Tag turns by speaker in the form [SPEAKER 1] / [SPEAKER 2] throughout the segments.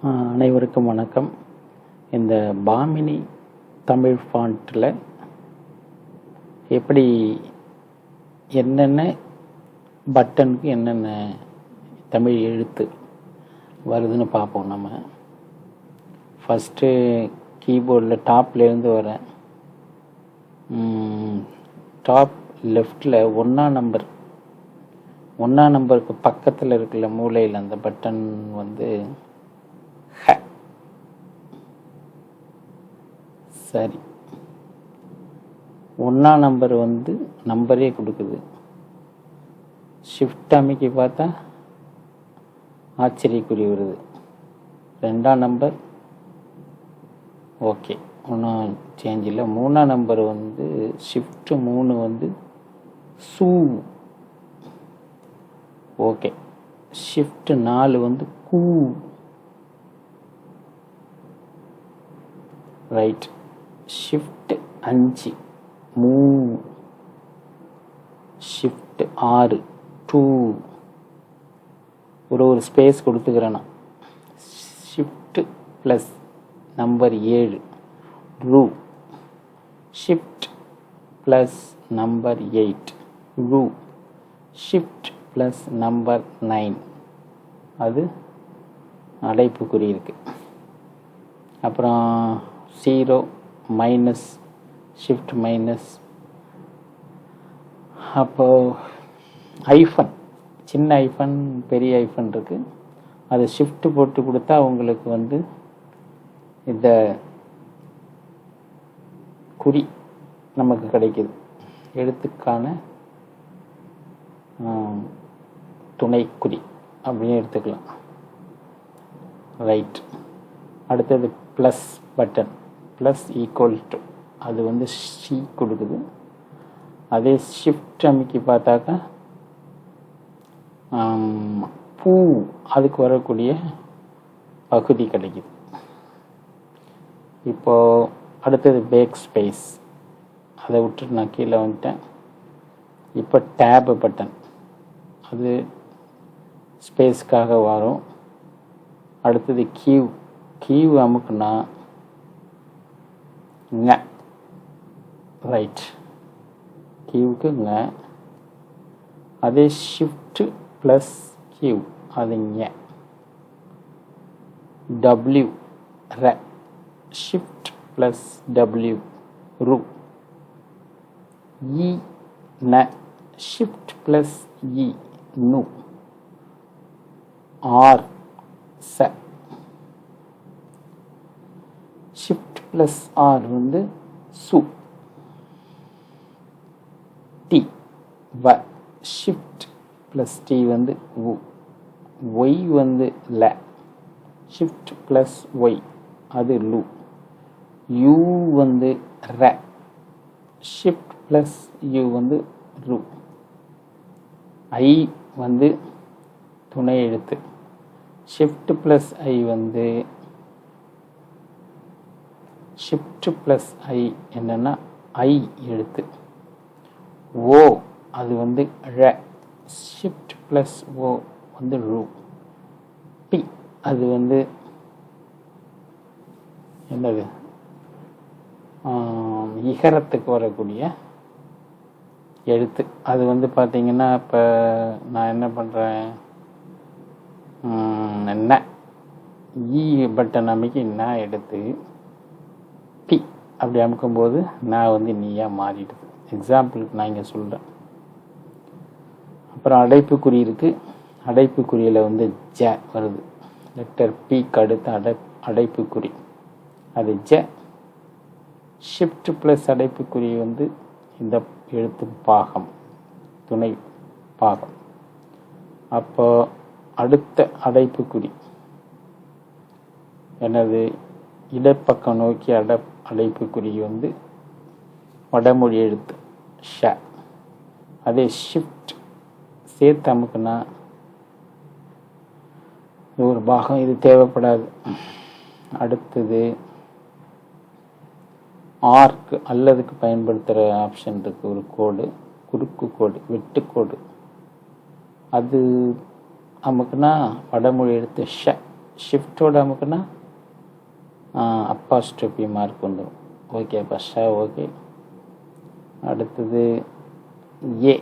[SPEAKER 1] அனைவருக்கும் வணக்கம். இந்த பாமினி தமிழ் ஃபாண்ட்டில் எப்படி என்னென்ன பட்டனுக்கு என்னென்ன தமிழ் எழுத்து வருதுன்னு பார்ப்போம். நம்ம ஃபஸ்ட்டு கீபோர்டில் டாப்லேருந்து வரேன். டாப் லெஃப்டில் ஒன்றாம் நம்பருக்கு பக்கத்தில் இருக்கிற மூலையில் அந்த பட்டன் வந்து ஹ. சரி, ஒன்றாம் நம்பர் வந்து நம்பரே கொடுக்குது. ஷிஃப்ட் அமைக்கி பார்த்தா ஆச்சரியக்குறி வருது. ரெண்டாம் நம்பர் ஓகே, ஒன்றும் சேஞ்ச் இல்லை. மூணாம் நம்பர் வந்து ஷிஃப்ட் 3 வந்து சூ ஓகே. ஷிஃப்ட் 4 வந்து கூ ரைட். ஷிஃப்ட் 5 மூ. ஷிஃப்ட் 6 டூ. ஒரு ஸ்பேஸ் கொடுத்துக்கிறேன்னா. ஷிஃப்ட் ப்ளஸ் நம்பர் 7 ரூ. ஷிஃப்ட் ப்ளஸ் நம்பர் 8 ரூ. ஷிஃப்ட் ப்ளஸ் நம்பர் 9 அது அடைப்புக்குறி இருக்குது. அப்புறம் 0 மைனஸ் ஷிஃப்ட் மைனஸ். அப்போது ஐஃபன், சின்ன ஐஃபன் பெரிய ஐஃபன் இருக்குது. அது ஷிஃப்ட் போட்டு கொடுத்தா உங்களுக்கு வந்து இந்த குறி நமக்கு கிடைக்குது. எழுத்துக்கான துணைக்குறி அப்படின்னு எடுத்துக்கலாம். ரைட். அடுத்தது plus button, plus equal to, அது வந்து சி கொடுக்குது. அதே ஷிஃப்ட் அமைக்கி பார்த்தாக்கா பூ, அதுக்கு வரக்கூடிய பகுதி கிடைக்குது. இப்போது அடுத்தது பேக் ஸ்பேஸ், அதை விட்டுட்டு நான் கீழே வந்துட்டேன். இப்போ டேப் பட்டன், அது ஸ்பேஸ்க்காக வரும். அடுத்தது கீவ் அமுக்குனா ங. ரைட், கீவுக்கு ங. அதே ஷிஃப்ட் ப்ளஸ் கியூ அது ஞ. டபிள்யூ ர. ஷிஃப்ட் ப்ளஸ் டபிள்யூ ரு. இ ந. ஷிஃப்ட் ப்ளஸ் இ நு. ஆர் ச. ஷிஃப்ட் ப்ளஸ் ஆர் வந்து சு. டி வ. ஷிஃப்ட் ப்ளஸ் டி வந்து உ. ஒய் வந்து ல. ஷிஃப்ட் ப்ளஸ் ஒய் அது லு. யூ வந்து ர. ஷிஃப்ட் ப்ளஸ் யூ வந்து ரு. ஐ வந்து துணை எழுத்து. ஷிஃப்ட் ப்ளஸ் ஐ வந்து ஷிஃப்ட் ப்ளஸ் ஐ என்னன்னா ஐ எழுத்து. ஓ அது வந்து ழ. ஷிஃப்ட் ப்ளஸ் ஓ வந்து ரு. பி அது வந்து என்னது, இகரத்துக்கு வரக்கூடிய எழுத்து. அது வந்து பார்த்திங்கன்னா இப்போ நான் என்ன பண்ணுறேன், ந இ பட்டன் அமைக்கி நான் எடுத்து பி அப்படி அமுக்கும்போது நான் வந்து நீயாக மாறிடுது. எக்ஸாம்பிளுக்கு நான் இங்கே சொல்கிறேன். அப்புறம் அடைப்புக்குறி இருக்குது. அடைப்புக்குறியில் வந்து ஜ வருது. லெட்டர் பிக்கு அடுத்த அடைப்புக்குறி அது ஜ. ஷிஃப்ட் ப்ளஸ் அடைப்புக்குறி வந்து இந்த எழுத்து பாகம், துணை பாகம். அப்போ அடுத்த அடைப்புக்குறி எனது இடப்பக்கம் நோக்கி அடைப்புக்குறி வந்து வடமொழி எழுத்து ஷ. அதே ஷிஃப்ட் சேர்த்து அமுக்குனா ஒரு பாகம், இது தேவைப்படாது. அடுத்தது ஆர்க் அல்லதுக்கு பயன்படுத்துகிற ஆப்ஷன் இருக்குது. ஒரு கோடு, குறுக்கு கோடு, வெட்டுக்கோடு, அது நமக்குன்னா வடமொழி எழுத்து ஷ ஷிஃப்டோட அமுக்குன்னா அப்போஸ்ட்ரோபி மார்க் வந்துடும். ஓகே பஷா, ஓகே. அடுத்தது ஏ.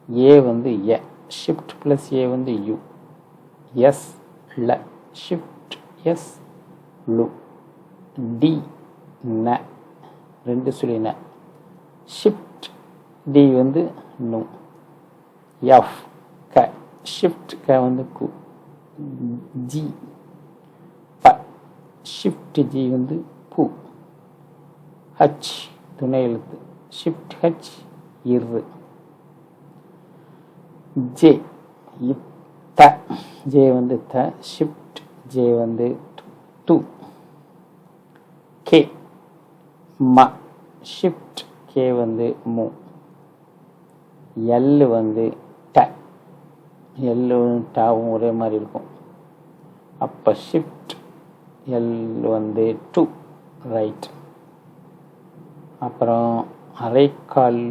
[SPEAKER 1] ஏ வந்து ஏ, ஷிஃப்ட் ப்ளஸ் ஏ வந்து யூ. எஸ் ல, ஷிஃப்ட் எஸ் லு. டி ந, ரெண்டு சுழி ந, ஷிஃப்ட் டி வந்து நு. எஃப் க, ஷிஃப்ட் க வந்து கு. ஜி ப, ஷிஃப்ட் ஜி வந்து பு. ஹச் துணை எழுத்து, ஷிஃப்ட் ஹச் இரு. ஜே த, ஜே வந்து த, ஷிஃப்ட் ஜே வந்து டு. கே ம, ஷிஃப்ட் கே வந்து மு. எல் வந்து ட, எல் டாவும் ஒரே மாதிரி இருக்கும். அப்போ ஷிஃப்ட் எல் வந்து டு, ரைட். அப்புறம் அரைக்கால்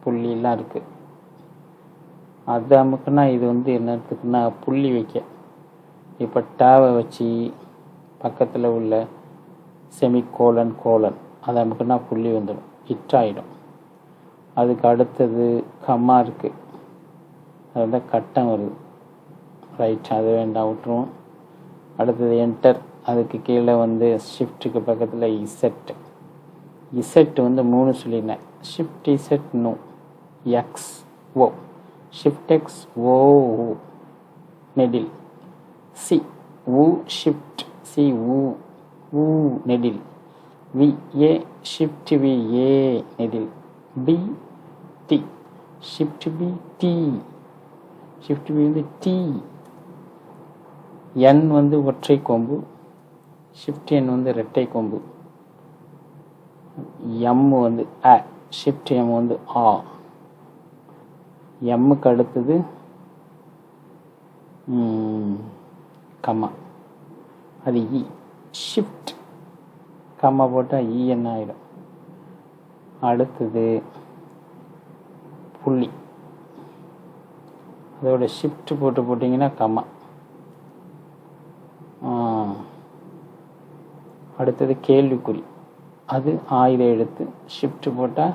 [SPEAKER 1] புள்ளிலாம் இருக்குது. அது அமுக்குன்னா இது வந்து என்னத்துக்குன்னா புள்ளி வைக்க. இப்போ டாவை வச்சு பக்கத்தில் உள்ள செமிகோலன் கோலன் அது அமுக்குன்னா புள்ளி வந்துடும், ஹிட் ஆகிடும். அதுக்கு அடுத்தது கம்மா இருக்குது, அது வந்து கட்டம் வருது, ரைட். அது வேண்டாம், விட்டுருவோம். அடுத்தது என்டர், அதுக்கு கீழே வந்து ஷிஃப்ட்டுக்கு பக்கத்தில் இசட். இசட் வந்து 3 சொல்லினேன், ஷிஃப்ட் இசட் நோ. எக்ஸ் ஓ, ஷிஃப்ட் எக்ஸ் ஓ நெடில். சி ஊ, ஷிஃப்ட் சி ஊ ஊ நெடில். வி ஏ, ஷிஃப்ட் வி ஏ நெடில். பி டி, ஷிஃப்ட் பி டி, ஷிஃப்ட் பி வந்து டி. என் வந்து ஒற்றை கொம்பு, ஷிஃப்ட் என் வந்து இரட்டை கொம்பு. எம் வந்து அ, ஷிஃப்ட் எம் வந்து ஆ. எம்முக்கு அடுத்தது கம்மா, அது இ. ஷிஃப்ட் கம்மா போட்டால் இ என்ன ஆகிடும். அடுத்தது புள்ளி, அதோட ஷிஃப்ட் போட்டிங்கன்னா கம்மா. அடுத்தது கேள்விக்குறி, அது ஆயுத எழுத்து, ஷிஃப்ட் போட்டால்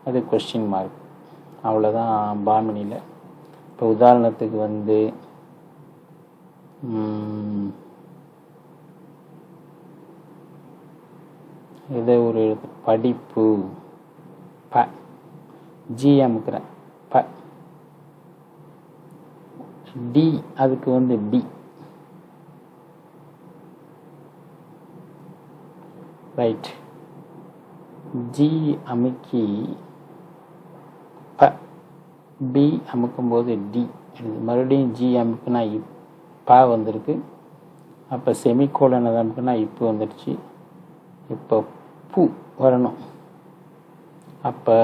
[SPEAKER 1] அது கொஸ்டின் மார்க். அவ்வளோதான் பாமினியில். இப்போ உதாரணத்துக்கு வந்து ஏதோ ஒரு எழுத்து, படிப்பு ப, ஜி அமுக்கிறேன் ப. டி, அதுக்கு வந்து டி, ரைட். ஜி அமுக்கி ப, பி அமுக்கும்போது டி, மறுபடியும் ஜி அமுக்குனா ப வந்திருக்கு. அப்போ செமிகோலன் அதை அமுக்குனா இப்போ வந்துடுச்சு. இப்போ பூ வரணும். அப்போ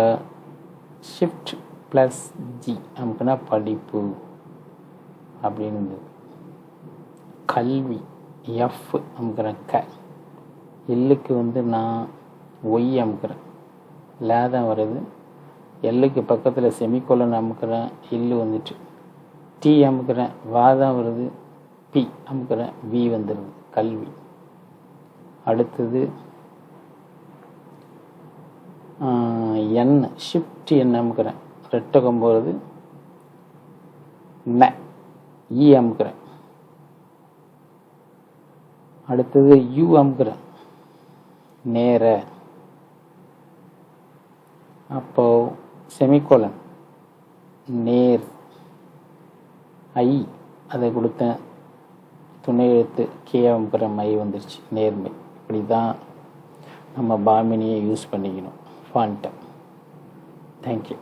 [SPEAKER 1] ஷிஃப்ட் ப்ளஸ் ஜி அமுக்குனா படிப்பு அப்படின்னு இருந்தது. கல்வி எஃப் அமுக்கிறேன் க. எல்லுக்கு வந்து நான் ஒய் அமுக்கிறேன், லே தான் வருது. எல்லுக்கு பக்கத்தில் செமிகோலன் அமுக்கிறேன், எல்லு வந்துட்டு. டி அமுக்கிறேன், வா தான் வருது. பி அமுக்கிறேன், வி வந்துடுது, கல்வி. அடுத்தது என், ஷிஃப்ட் என் அமுக்கிறேன், ரெட்டை கொம்பு வருது. ந, இ அமுக்கிறேன். அடுத்தது யூ அமுக்கிறேன், நேர. அப்போ செமிகோலன் நேர். ஐ அதை கொடுத்தேன், துணை எழுத்து கே அமுக்கிற மை வந்துருச்சு, நேர்மை. இப்படி தான் நம்ம பாமினியை யூஸ் பண்ணிக்கணும் ஃபாண்ட்டை. தேங்க்யூ.